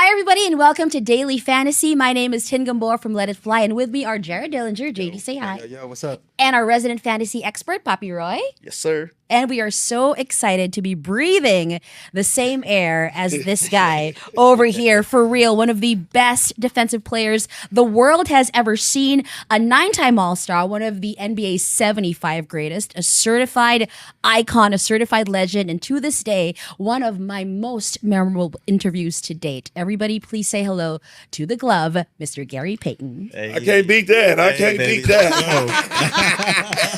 Hi, everybody, and welcome to Daily Fantasy. My name is Tin Gambor from Let It Fly, and with me are Jared Dillinger. JD, say hi. Yo, what's up? And our resident fantasy expert, Papi Roy. Yes, sir. And we are so excited to be breathing the same air as this guy over here. For real, one of the best defensive players the world has ever seen. A 9-time All-Star, one of the NBA's 75 greatest, a certified icon, a certified legend, and to this day, one of my most memorable interviews to date. Everybody, please say hello to the glove, Mr. Gary Payton. Hey. I can't beat that. I can't beat that.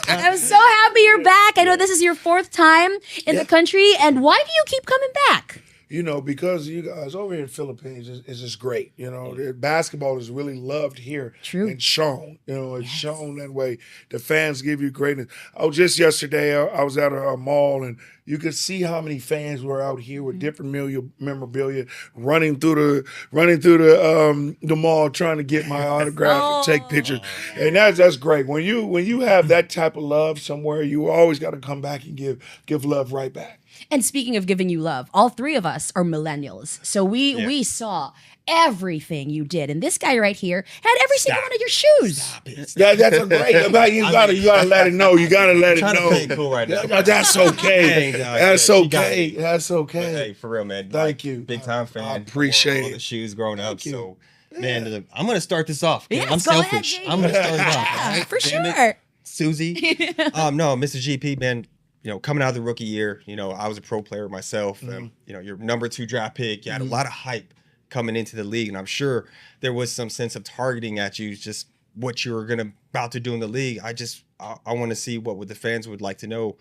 I'm so happy you're back. I know this is your 4th time in the country, and why do you keep coming back? You know, because you guys over here in the Philippines is just great. You know, basketball is really loved here. True. And shown. You know, it's shown that way. The fans give you greatness. Oh, just yesterday I was at a mall and you could see how many fans were out here with different memorabilia, running through the mall trying to get my autograph and take pictures. And that's great. When you have that type of love somewhere, you always got to come back and give love right back. And speaking of giving you love, all 3 of us are millennials. So we saw everything you did. And this guy right here had every single one of your shoes. Stop it. That's a great. You gotta let it know. You gotta let it know. Play cool right now. That's okay. That's okay. That's okay. Hey, for real, man. Thank you. Big time fan. I appreciate all the shoes growing up. you. So, man, I'm gonna start this off. Yes, I'm go ahead, selfish. JD. I'm gonna start this off. Yeah, for Damn it. sure. Susie. No, Mr. GP, man. You know, coming out of the rookie year, you know, I was a pro player myself. You know, your number 2 draft pick. You had a lot of hype coming into the league, and I'm sure there was some sense of targeting at you, just what you were about to do in the league. I want to see what the fans would like to know.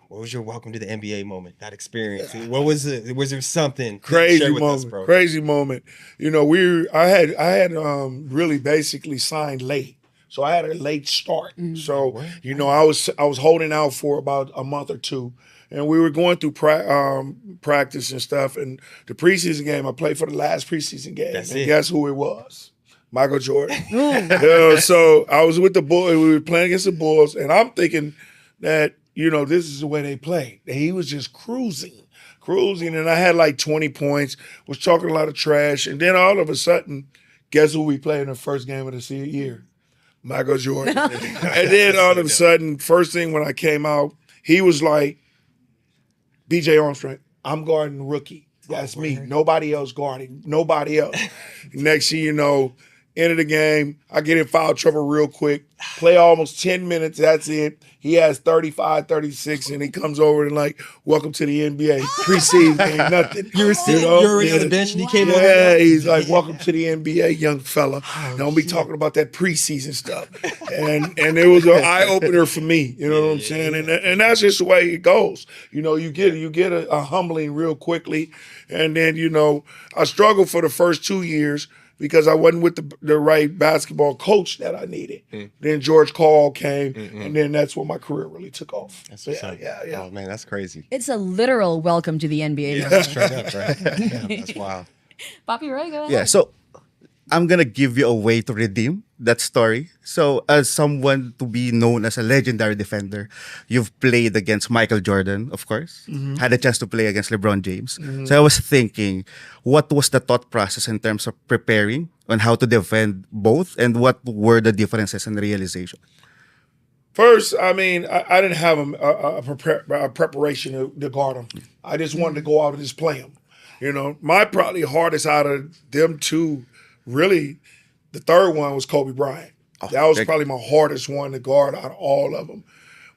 What was your welcome to the NBA moment? That experience. What was it? Was there something crazy with moment? us, bro? Crazy moment. You know, I had really basically signed late. So I had a late start. So, you know, I was holding out for about a month or 2. And we were going through practice and stuff. And the preseason game, I played for the last preseason game. Guess who it was? Michael Jordan. So I was with the Bulls. We were playing against the Bulls. And I'm thinking that, you know, this is the way they play. He was just cruising. And I had like 20 points, was talking a lot of trash. And then all of a sudden, guess who we played in the first game of the year? Michael Jordan. And then all of a sudden, first thing when I came out, he was like, BJ Armstrong, I'm guarding the rookie. That's me. Nobody else guarding. Nobody else. Next thing you know, end of the game, I get in foul trouble real quick. Play almost 10 minutes. That's it. He has 35, 36, and he comes over and like, welcome to the NBA. Preseason ain't nothing. You were already on the bench and he came over. Yeah, he's like, welcome to the NBA, young fella. Don't be talking about that preseason stuff. And it was an eye-opener for me. You know what I'm saying? And that's just the way it goes. You know, you get a humbling real quickly. And then, you know, I struggled for the first 2 years because I wasn't with the right basketball coach that I needed. Then George Karl came, and then that's when my career really took off. That's what's up. Yeah. Oh, man, that's crazy. It's a literal welcome to the NBA. Yeah, straight up, right? Yeah, that's wild. Papi Roy, go ahead. Yeah, so I'm gonna give you a way to redeem that story. So, as someone to be known as a legendary defender, you've played against Michael Jordan, of course. Had a chance to play against LeBron James. So I was thinking, what was the thought process in terms of preparing on how to defend both, and what were the differences and realization? First, I mean, I didn't have a preparation to guard him. I just wanted to go out and just play him. You know, my probably hardest out of them 2, really, the third one was Kobe Bryant. That was probably my hardest one to guard out of all of them.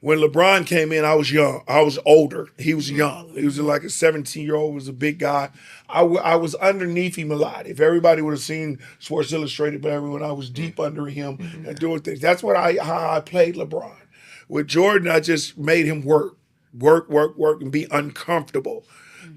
When LeBron came in, I was young. I was older. He was young. He was like a 17-year-old, was a big guy. I was underneath him a lot. If everybody would have seen Sports Illustrated, but everyone, I was deep under him and doing things. That's how I played LeBron. With Jordan, I just made him work, and be uncomfortable.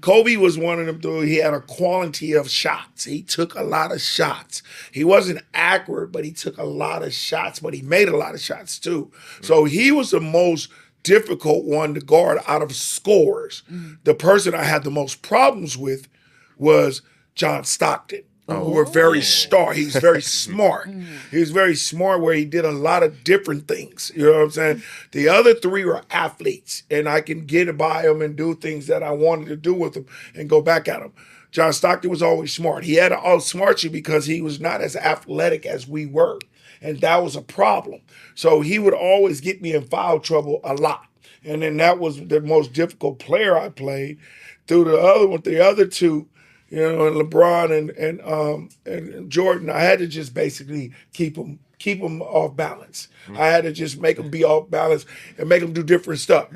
Kobe was one of them, though. He had a quality of shots. He took a lot of shots. He wasn't accurate, but he took a lot of shots, but he made a lot of shots too. So he was the most difficult one to guard out of scorers. The person I had the most problems with was John Stockton. who were very star. He's very smart. He was very smart where he did a lot of different things. You know what I'm saying? The other three were athletes, and I can get by them and do things that I wanted to do with them and go back at them. John Stockton was always smart. He had to outsmart you because he was not as athletic as we were, and that was a problem. So he would always get me in foul trouble a lot. And then that was the most difficult player I played. Through the other two, you know, and LeBron and Jordan, I had to just basically keep them off balance. I had to just make them be off balance and make them do different stuff.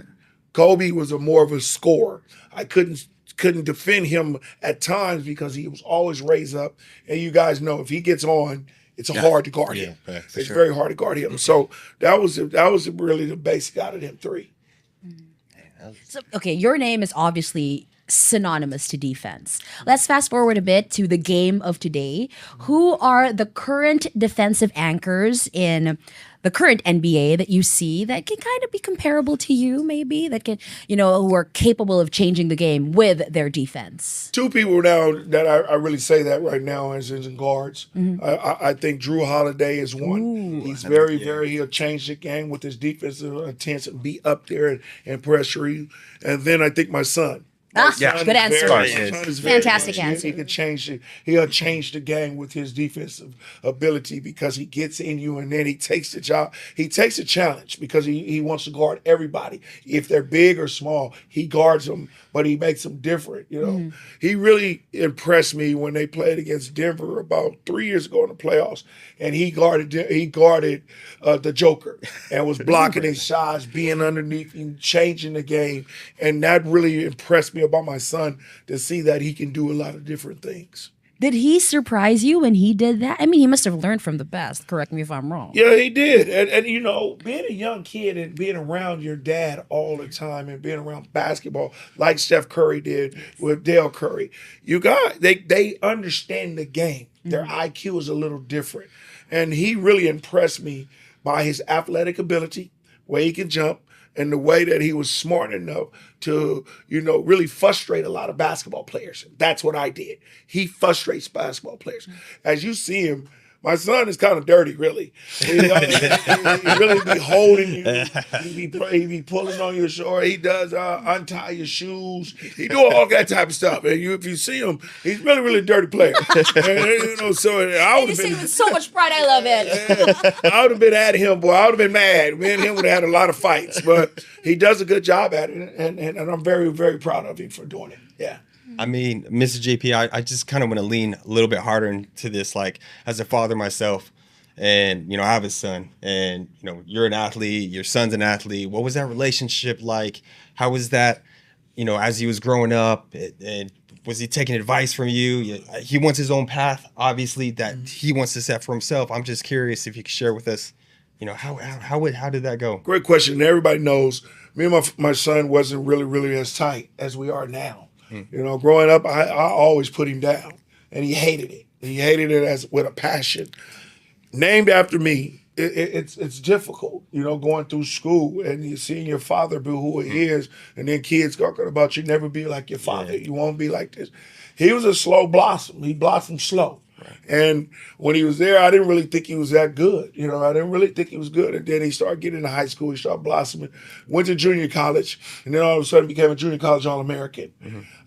Kobe was more of a scorer. I couldn't defend him at times because he was always raised up. And you guys know if he gets on, it's hard to guard him. It's very hard to guard him. So that was really the basic out of them three. So, okay, your name is obviously synonymous to defense. Let's fast forward a bit to the game of today. Who are the current defensive anchors in the current NBA that you see that can kind of be comparable to you, maybe, that can, who are capable of changing the game with their defense? Two people now that I really say that right now as in guards. I think Drew Holiday is one. Ooh. He's he'll change the game with his defensive intents and be up there and pressure you. And then I think my son. Good answer. Fantastic answer. He can change it. He'll change the game with his defensive ability because he gets in you and then he takes the job. He takes a challenge because he wants to guard everybody. If they're big or small, he guards them, but he makes them different. He really impressed me when they played against Denver about 3 years ago in the playoffs, and he guarded the Joker and was blocking his shots, being underneath him, changing the game, and that really impressed me about my son to see that he can do a lot of different things. Did he surprise you when he did that? I mean, he must have learned from the best. Correct me if I'm wrong. Yeah, he did. And being a young kid and being around your dad all the time and being around basketball like Steph Curry did with Dale Curry, they understand the game. Their IQ is a little different. And he really impressed me by his athletic ability, where he can jump, and the way that he was smart enough to, really frustrate a lot of basketball players. That's what I did. He frustrates basketball players. As you see him, my son is kind of dirty, really. He really be holding you. He be pulling on your shoulder. He does untie your shoes. He do all that type of stuff. And if you see him, he's really, really dirty player. So I would have been with so much pride. I love it. I would have been at him, boy. I would have been mad. Me and him would have had a lot of fights. But he does a good job at it, and I'm very, very proud of him for doing it. Yeah. I mean, Mr. JP, I just kind of want to lean a little bit harder into this, like as a father myself, and I have a son, and you're an athlete, your son's an athlete. What was that relationship like? How was that, as he was growing up, and was he taking advice from you? He wants his own path, obviously, that he wants to set for himself. I'm just curious if you could share with us, how did that go? Great question. And everybody knows me and my son wasn't really, really as tight as we are now. Growing up, I always put him down, and he hated it. He hated it with a passion. Named after me, it's difficult, going through school and you seeing your father be who he is, and then kids talking about you never be like your father. You won't be like this. He was a slow blossom. He blossomed slow. And when he was there, I didn't really think he was that good. I didn't really think he was good. And then he started getting into high school. He started blossoming. Went to junior college. And then all of a sudden became a junior college All-American.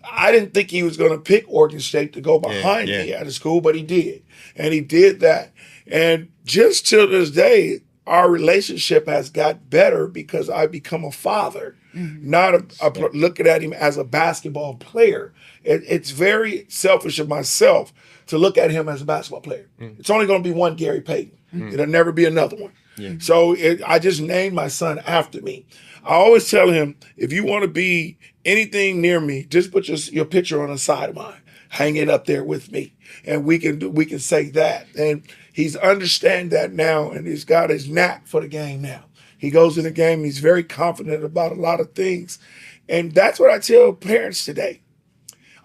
I didn't think he was going to pick Oregon State to go behind me out of school, but he did. And he did that. And just till this day, our relationship has got better because I become a father, not looking at him as a basketball player. It's very selfish of myself to look at him as a basketball player. It's only going to be one Gary Payton. It'll never be another one. So I just named my son after me. I always tell him, if you want to be anything near me, just put your picture on the side of mine. Hang it up there with me. And we can say that. And he's understand that now, and he's got his knack for the game now. He goes in the game, he's very confident about a lot of things. And that's what I tell parents today.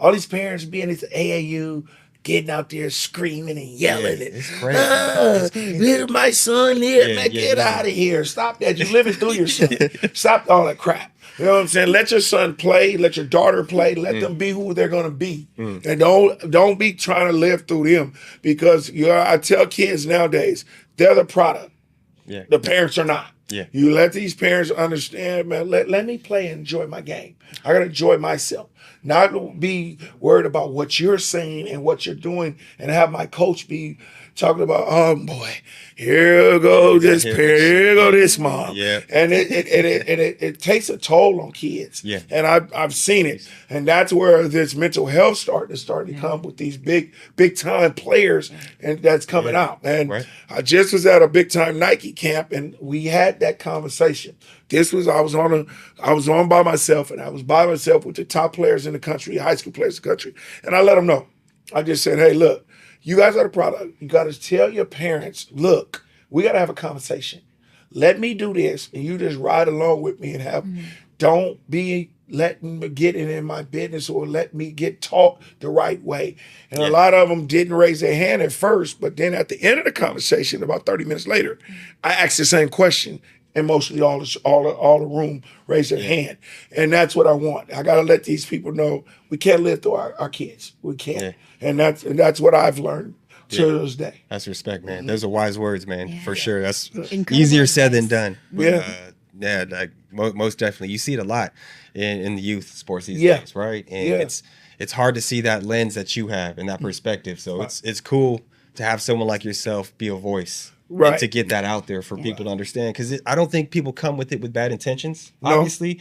All these parents being at AAU, getting out there screaming and yelling. Yeah, And, it's crazy. Here's my son here, Yeah, man, yeah, get yeah. out of here. Stop that. You're living through your son. Stop all that crap. You know what I'm saying? Let your son play. Let your daughter play. Let them be who they're gonna be, and don't be trying to live through them because I tell kids nowadays they're the product. Yeah. The parents are not. Yeah. You let these parents understand, man. Let me play and enjoy my game. I gotta enjoy myself. Not be worried about what you're saying and what you're doing, and have my coach be talking about, oh boy, here go this parent, here go this mom. Yeah. And it takes a toll on kids. Yeah. And I've seen it. And that's where this mental health starting to come with these big time players and that's coming out. And Right. I just was at a big time Nike camp and we had that conversation. I was on by myself, and I was by myself with the top players in the country, high school players in the country. And I let them know. I just said, hey, look, you guys are the product. You got to tell your parents, look, we got to have a conversation. Let me do this, and you just ride along with me and have. Don't be letting me get in my business or let me get taught the right way. And a lot of them didn't raise their hand at first, but then at the end of the conversation, about 30 minutes later, I asked the same question. And mostly all the room raise their hand. And that's what I want. I got to let these people know we can't live through our kids. We can't. Yeah. And that's what I've learned to this day. That's respect, man. Those are wise words, man, for sure. That's Incredible easier said than advice. done. Yeah. Like most definitely. You see it a lot in the youth sports these Yeah. days, right? And it's hard to see that lens that you have and that perspective. So it's cool to have someone like yourself be a voice. Right. And to get that out there for people to understand. Because I don't think people come with it with bad intentions, No. obviously.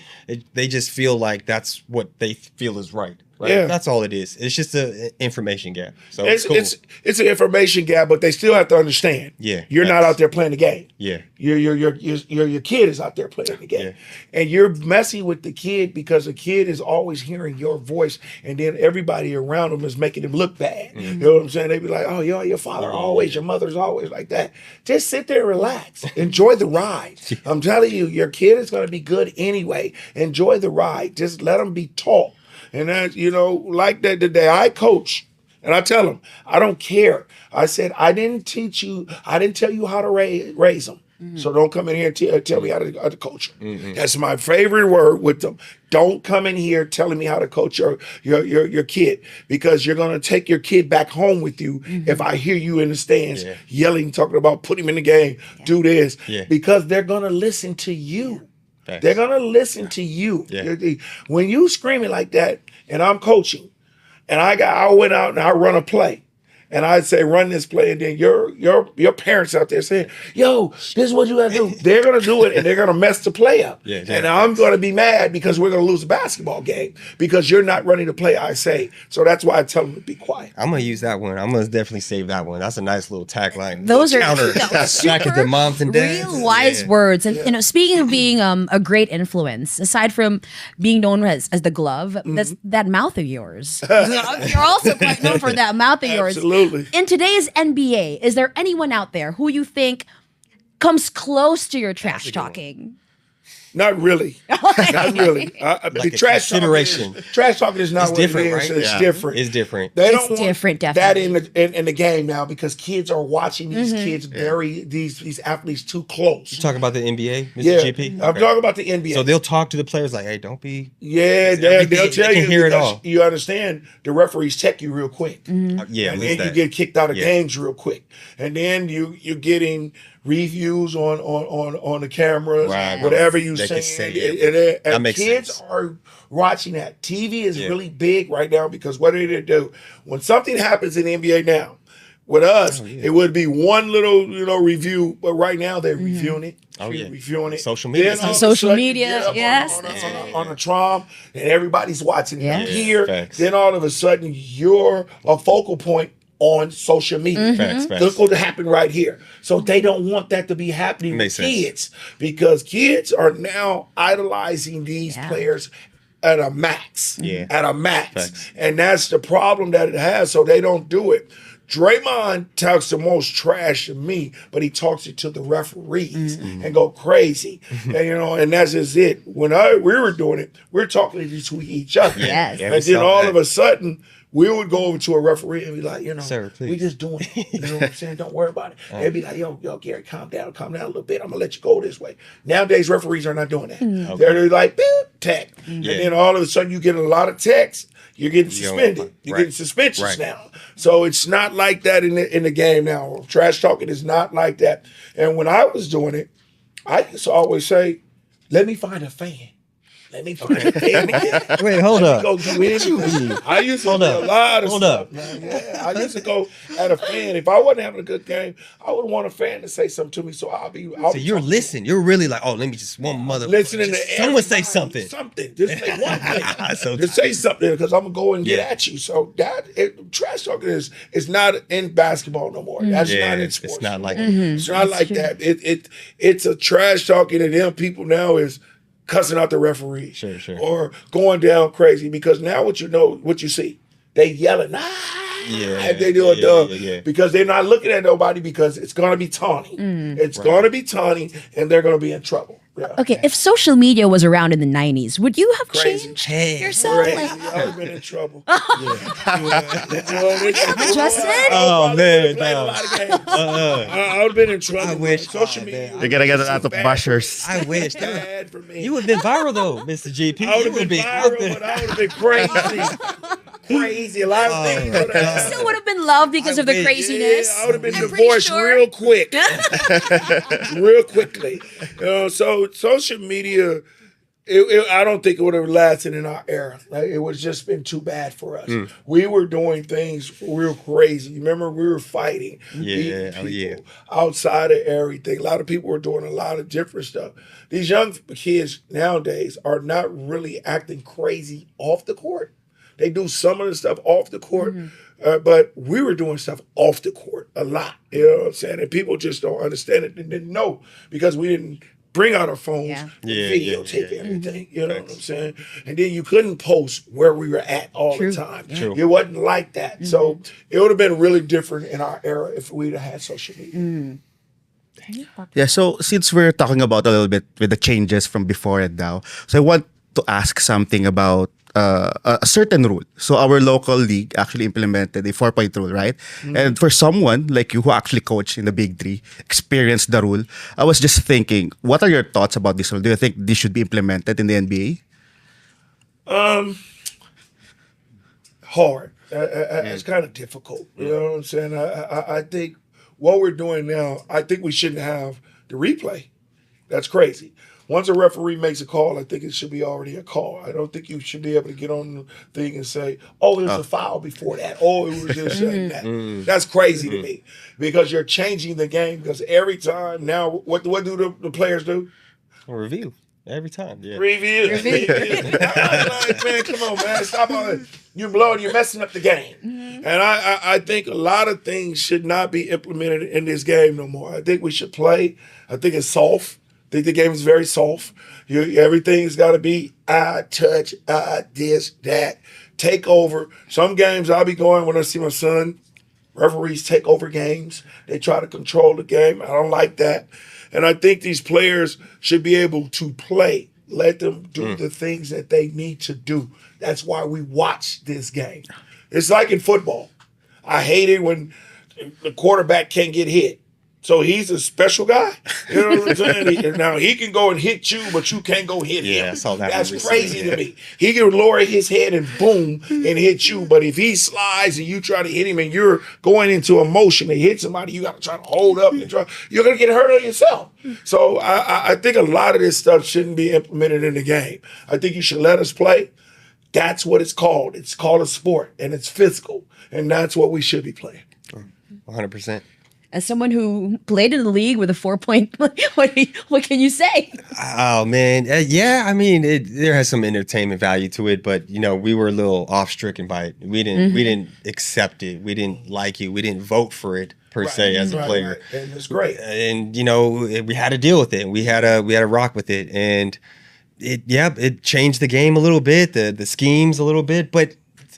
They just feel like that's what they feel is right. Right? Yeah. That's all it is. It's just an information gap. So it's cool. It's an information gap, but they still have to understand. Yeah, You're not facts. out there playing the game. Yeah. Your kid is out there playing the game. Yeah. And you're messing with the kid because the kid is always hearing your voice, and then everybody around them is making him look bad. You know what I'm saying? They be like, oh, your father always, your mother's always like that. Just sit there and relax. Enjoy the ride. I'm telling you, your kid is going to be good anyway. Enjoy the ride. Just let them be taught. And that, like that today, I coach. And I tell them, I don't care. I said, I didn't tell you how to raise them. So don't come in here and tell me how to coach them. That's my favorite word with them. Don't come in here telling me how to coach your kid, because you're going to take your kid back home with you if I hear you in the stands yelling, talking about put him in the game, do this, because they're going to listen to you. Facts. They're going to listen to you. Yeah. When you screaming like that and I'm coaching, and I went out and I run a play, and I'd say, run this play, and then your parents out there saying, yo, this is what you gotta do. They're gonna do it, and they're gonna mess the play up. Yeah. And I'm gonna be mad because we're gonna lose a basketball game because you're not running the play I say. So that's why I tell them to be quiet. I'm gonna use that one. I'm gonna definitely save that one. That's a nice little tagline. Those are counter back at the moms and dads. real wise words. And speaking of being a great influence, aside from being known as the glove, that's that mouth of yours. You're also quite known for that mouth of yours. Absolutely. In today's NBA, is there anyone out there who you think comes close to your trash talking? Not really. Not really. The a trash consideration. Trash talking is not It's what different, it is. right? It's Yeah. different. It's different. They It's don't want different, that definitely. in the game now because kids are watching these kids bury these athletes too close. You talking about the NBA, Mr. Yeah, GP? I'm Okay. talking about the NBA. So they'll talk to the players like, "Hey, don't be." Yeah, they'll everything- tell they you can hear it because all. you understand the referees check you real quick. Yeah, And at then least you that. get kicked out of Yeah. games real quick. And then you're getting reviews on the cameras, Right. whatever you They say. can say it. And That makes kids sense. are watching that. TV is really big right now because what do they do? When something happens in the NBA now, with us, it would be one little, review, but right now they're reviewing it. Oh, yeah. Reviewing it. Social media. Then all of a Social sudden, you media, get up yes. on the trom, and everybody's watching it Yeah. up here. Facts. Then all of a sudden, you're a focal point on social media. Facts, facts. Look what happened right here. So they don't want that to be happening with Makes sense. kids because kids are now idolizing these players at a max. Yeah. At a max. Facts. And that's the problem that it has. So they don't do it. Draymond talks the most trash to me, but he talks it to the referees and go crazy. And that's just it. When we were doing it, we were talking to each other. Yes. Yeah, And then all of a sudden, we would go over to a referee and be like, Sir, please. we just doing it. You know what I'm saying? Don't worry about it. They'd be like, yo, Gary, calm down a little bit. I'm gonna let you go this way. Nowadays, referees are not doing that. They're like, beep, tech. And then all of a sudden, you get a lot of texts. You're getting suspended. You're getting suspensions now. So it's not like that in the game now. Trash talking is not like that. And when I was doing it, I used to always say, let me find a fan. Let me find a fan. Wait, hold up. Go do anything. I used to do a lot of stuff, man. Yeah, I used to go at a fan. If I wasn't having a good game, I would want a fan to say something to me. So So you're listening. You're really like, oh, let me just one mother. listening to someone say something. Something. Just say one thing. So Just say something because I'm gonna go and get at you. So trash talking is not in basketball no more. That's not in sports. It's not like It's not like that. It's a trash talking, and them people now is cussing out the referee, Sure. or going down crazy because now what you see, they yelling, and they do it because they're not looking at nobody because it's gonna be taunting. It's gonna be taunting, and they're gonna be in trouble. Yeah. Okay, if social media was around in the 90s, would you have Crazy. changed yourself? Crazy. Like, I would have been in trouble. Justin? Oh, man, Played a no. lot of games. I would have been in trouble. I wish. Social Oh, media. man. You're gonna get a lot of bashers. I wish Bad for me. you would have been viral though, Mr. GP. I would have been viral, but I would have been crazy. Crazy. A lot of things would have Still would have been loved because of the wish. craziness. Yeah, I would have been I'm pretty divorced sure. real quick. Real quickly. So social media, I don't think it would have lasted in our era. Like, it would have just been too bad for us. We were doing things real crazy. Remember, we were fighting beating people outside of everything. A lot of people were doing a lot of different stuff. These young kids nowadays are not really acting crazy off the court. They do some of the stuff off the court, but we were doing stuff off the court a lot. You know what I'm saying? And people just don't understand it and didn't know because we didn't bring out our phones and videotape everything. You know what I'm saying? And then you couldn't post where we were at all the time. It wasn't like that. So it would have been really different in our era if we'd have had social media. Yeah, so since we're talking about a little bit with the changes from before and now, so I want to ask something about a certain rule. So our local league actually implemented a 4-point rule, right? And for someone like you who actually coached in the Big Three, experienced the rule, I was just thinking, what are your thoughts about this rule? Do you think this should be implemented in the NBA? Hard. It's kind of difficult. You know what I'm saying? I think what we're doing now, I think we shouldn't have the replay. That's crazy. Once a referee makes a call, I think it should be already a call. I don't think you should be able to get on the thing and say, oh, it was a foul before that. Oh, it was just that. That's crazy to me because you're changing the game because every time now, what do the players do? Review every time. Yeah. Review. Like, man, come on, man. Stop all that. You're messing up the game. And I think a lot of things should not be implemented in this game no more. I think we should play. I think it's soft. I think the game is very soft. Everything's got to be touch, this, that, take over. Some games I'll be going when I see my son. Referees take over games. They try to control the game. I don't like that. And I think these players should be able to play. Let them do the things that they need to do. That's why we watch this game. It's like in football. I hate it when the quarterback can't get hit. So he's a special guy. You know what I'm saying? Now he can go and hit you, but you can't go hit him. I saw that. That's crazy to me. He can lower his head and boom and hit you. But if he slides and you try to hit him and you're going into a motion to hit somebody, you got to try to hold up and try. You're gonna get hurt on yourself. So I think a lot of this stuff shouldn't be implemented in the game. I think you should let us play. That's what it's called. It's called a sport and it's physical, and that's what we should be playing. 100%. As someone who played in the league with a 4-point, what can you say? Oh man, yeah. I mean, there has some entertainment value to it, but we were a little off-stricken by it. We didn't accept it. We didn't like it. We didn't vote for it per se as a player. Right. And it's great. And we had to deal with it. We had to rock with it, and it changed the game a little bit, the schemes a little bit. But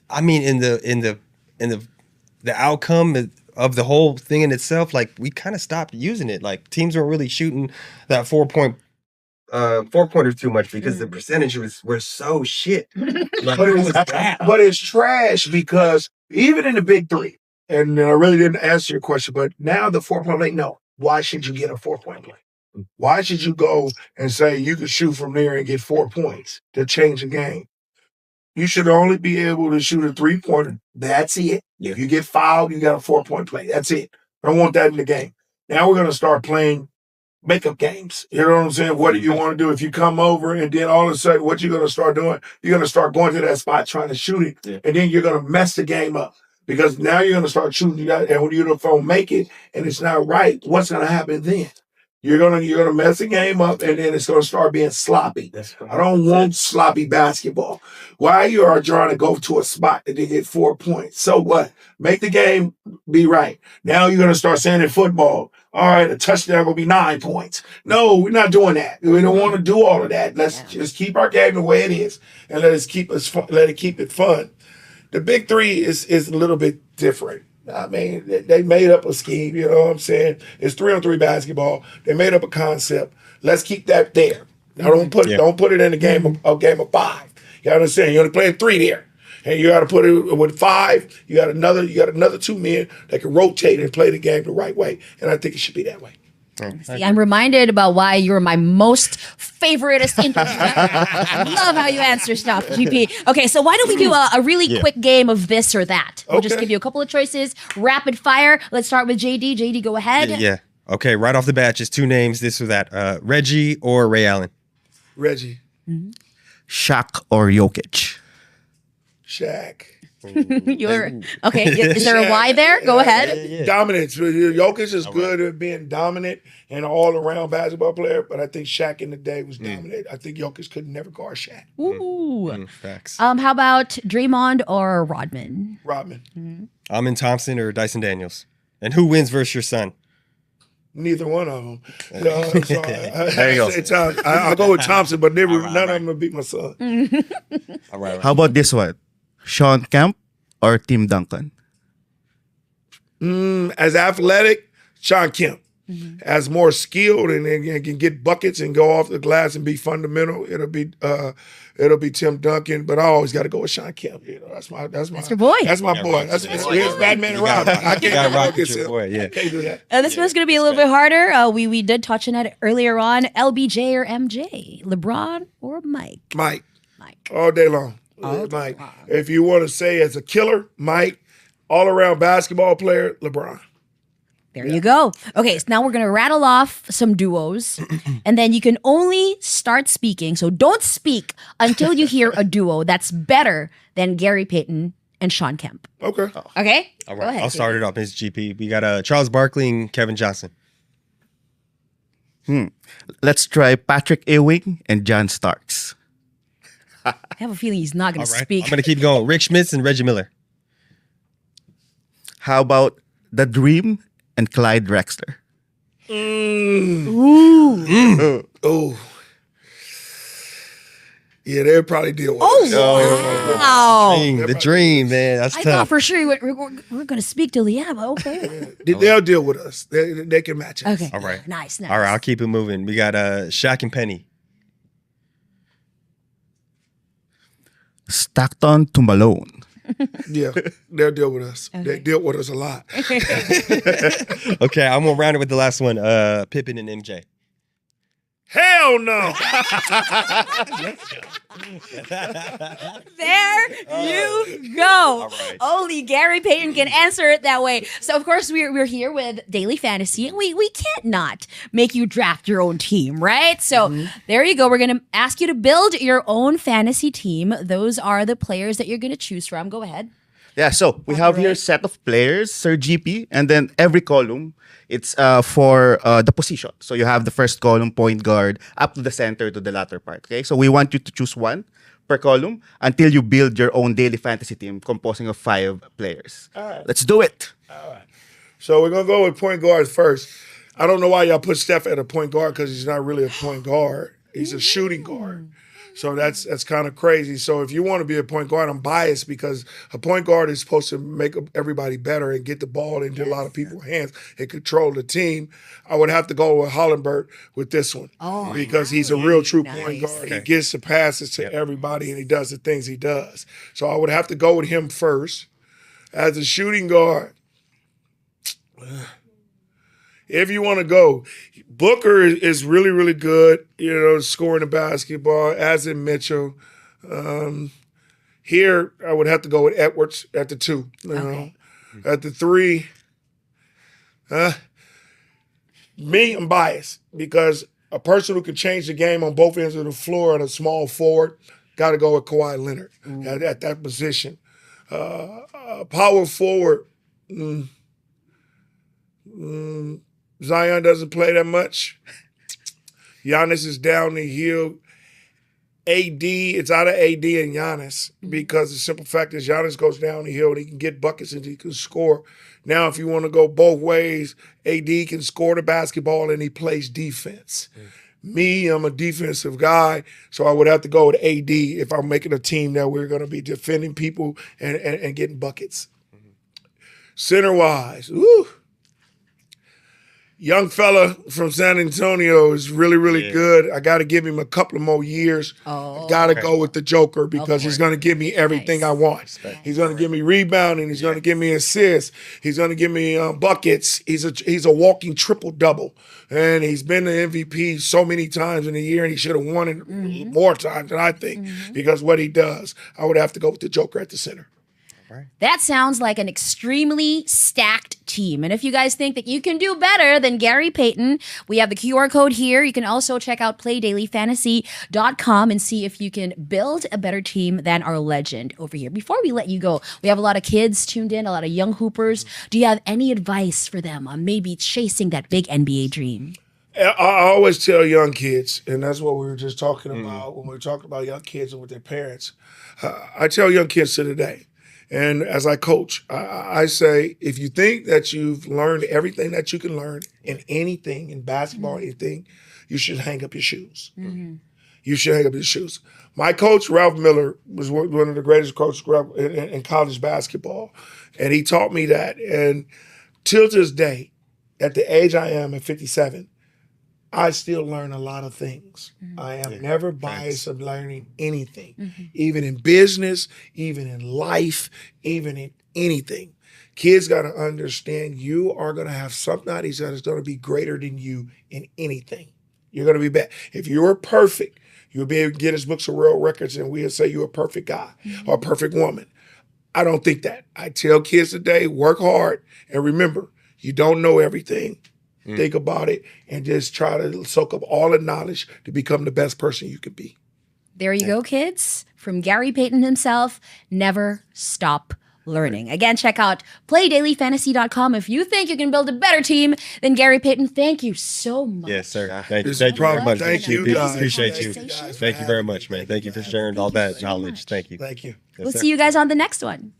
I mean, in the the outcome of the whole thing in itself, like we kind of stopped using it. Like teams weren't really shooting that 4-pointer too much because the percentage were so shit. Like, But it was bad. but it's trash because even in the big three, and I really didn't answer your question, but now the 4-point play, no. Why should you get a 4-point play? Why should you go and say you can shoot from there and get 4 points to change the game? You should only be able to shoot a 3-pointer. That's it. Yeah. If you get fouled, you got a 4-point play. That's it. I don't want that in the game. Now we're going to start playing makeup games. You know what I'm saying? What do you want to do? If you come over and then all of a sudden, what you're going to start doing, you're going to start going to that spot trying to shoot it. Yeah. And then you're going to mess the game up because now you're going to start shooting. And when you don't make it and it's not right, what's going to happen then? You're gonna mess the game up, and then it's gonna start being sloppy. I don't want sloppy basketball. Why you are trying to go to a spot that they get 4 points? So what? Make the game be right. Now you're gonna start saying in football, all right, a touchdown will be 9 points. No, we're not doing that. We don't want to do all of that. Let's just keep our game the way it is, and let it keep it fun. The big three is a little bit different. I mean, they made up a scheme, you know what I'm saying? It's 3-on-3 basketball. They made up a concept. Let's keep that there. Now don't put it in a game of 5. You understand? You're only playing 3 there. And you gotta put it with 5, you got another 2 men that can rotate and play the game the right way. And I think it should be that way. See, I'm reminded about why you're my most favoriteest interview. I love how you answer stuff, GP. Okay, so why don't we do a really quick game of this or that? We'll just give you a couple of choices, rapid fire. Let's start with JD. JD, go ahead. Yeah. Okay, right off the bat, just 2 names, this or that. Reggie or Ray Allen? Reggie. Shaq or Jokic? Shaq. Okay. Is there a why there? Go ahead. Dominance. Jokic is good at being dominant and an all-around basketball player, but I think Shaq in the day was dominant. I think Jokic could never guard Shaq. Ooh. Facts. How about Draymond or Rodman? Rodman. Amin Thompson or Dyson Daniels? And who wins versus your son? Neither one of them. There you go. I'll go with Thompson, but none of them will beat my son. All right. How about this one? Sean Kemp or Tim Duncan? As athletic, Sean Kemp. As more skilled and can get buckets and go off the glass and be fundamental, it'll be Tim Duncan. But I always got to go with Sean Kemp. You know, that's your boy. That's my boy. That's here's Batman and Robin. I can't rock rock with your boy. Yeah. Can't do that. This one's going to be a little bit harder. We did touch on it earlier on. LBJ or MJ? LeBron or Mike? Mike. All day long. Mike. If you want to say as a killer, Mike. All around basketball player, LeBron. There you go. Okay, so now we're going to rattle off some duos, and then you can only start speaking. So don't speak until you hear a duo that's better than Gary Payton and Sean Kemp. Okay. Okay? All Go right. ahead, I'll start it off, Ms. GP. We got Charles Barkley and Kevin Johnson. Let's try Patrick Ewing and John Starks. I have a feeling he's not going All to right. speak. I'm going to keep going. Rick Schmitz and Reggie Miller. How about The Dream and Clyde Drexler? Oh. Yeah, they'll probably deal with Oh, it. wow. The dream, man. That's I thought tough. for sure we're going to speak till the end, but okay. They'll deal with us. They can match us. Okay. All right. Nice. All right, I'll keep it moving. We got Shaq and Penny. Stockton to Malone. Yeah, they'll deal with us. They deal with us a lot. Okay, I'm going to round it with the last one. Pippen and MJ. Hell no. There you go. right. Only Gary Payton can answer it that way. So, of course, we're here with Daily Fantasy, and we can't not make you draft your own team, right? So, there you go. We're going to ask you to build your own fantasy team. Those are the players that you're going to choose from. Go ahead. Yeah, so we have here a set of players, Sir GP, and then every column, it's for the position. So you have the first column, point guard, up to the center to the latter part. Okay, so we want you to choose one per column until you build your own daily fantasy team composing of 5 players. All right. Let's do it. So we're going to go with point guard first. I don't know why y'all put Steph at a point guard because he's not really a point guard. He's a shooting guard. So that's kind of crazy. So if you want to be a point guard, I'm biased because a point guard is supposed to make everybody better and get the ball into a lot of people's hands and control the team. I would have to go with Hollenberg with this one because he's a real true point guard. He gets the passes to everybody and he does the things he does. So I would have to go with him first. As a shooting guard, if you want to go, Booker is really, really good, scoring the basketball, as in Mitchell. Here, I would have to go with Edwards at the 2. At the 3, I'm biased because a person who can change the game on both ends of the floor and a small forward, got to go with Kawhi Leonard at that position. Power forward, Zion doesn't play that much. Giannis is down the hill. AD, it's out of AD and Giannis because the simple fact is Giannis goes down the hill and he can get buckets and he can score. Now, if you want to go both ways, AD can score the basketball and he plays defense. Me, I'm a defensive guy, so I would have to go with AD if I'm making a team that we're going to be defending people and getting buckets. Center-wise, young fella from San Antonio is really, really good. I got to give him a couple of more years. Got to go with the Joker because he's going to give me everything I want. He's going to give me rebounding. He's going to give me assists. He's going to give me buckets. He's a walking triple-double. And he's been the MVP so many times in a year, and he should have won it more times than I think because what he does. I would have to go with the Joker at the center. That sounds like an extremely stacked team. And if you guys think that you can do better than Gary Payton, we have the QR code here. You can also check out playdailyfantasy.com and see if you can build a better team than our legend over here. Before we let you go, we have a lot of kids tuned in, a lot of young hoopers. Do you have any advice for them on maybe chasing that big NBA dream? I always tell young kids, and that's what we were just talking about when we were talking about young kids and with their parents. I tell young kids to today, and as I coach, I say, if you think that you've learned everything that you can learn in anything, in basketball, anything, you should hang up your shoes. You should hang up your shoes. My coach, Ralph Miller, was one of the greatest coaches in college basketball, and he taught me that. And till this day, at the age I am at 57, I still learn a lot of things. I am never biased of learning anything, even in business, even in life, even in anything. Kids got to understand you are going to have somebody that is going to be greater than you in anything. You're going to be better. If you were perfect, you'll be able to get his books of world records and we'll say you're a perfect guy or a perfect woman. I don't think that. I tell kids today, work hard and remember, you don't know everything. Think about it and just try to soak up all the knowledge to become the best person you could be. There you go, kids. From Gary Payton himself, never stop learning. Again, check out playdailyfantasy.com if you think you can build a better team than Gary Payton. Thank you so much. Yes, sir. Thank you. It's Thank you very much. Thank you, guys. Appreciate you. Thank you guys Thank you very much, man. Thank you for sharing all that knowledge. Thank you. Thank you. Yes, We'll sir. see you guys on the next one.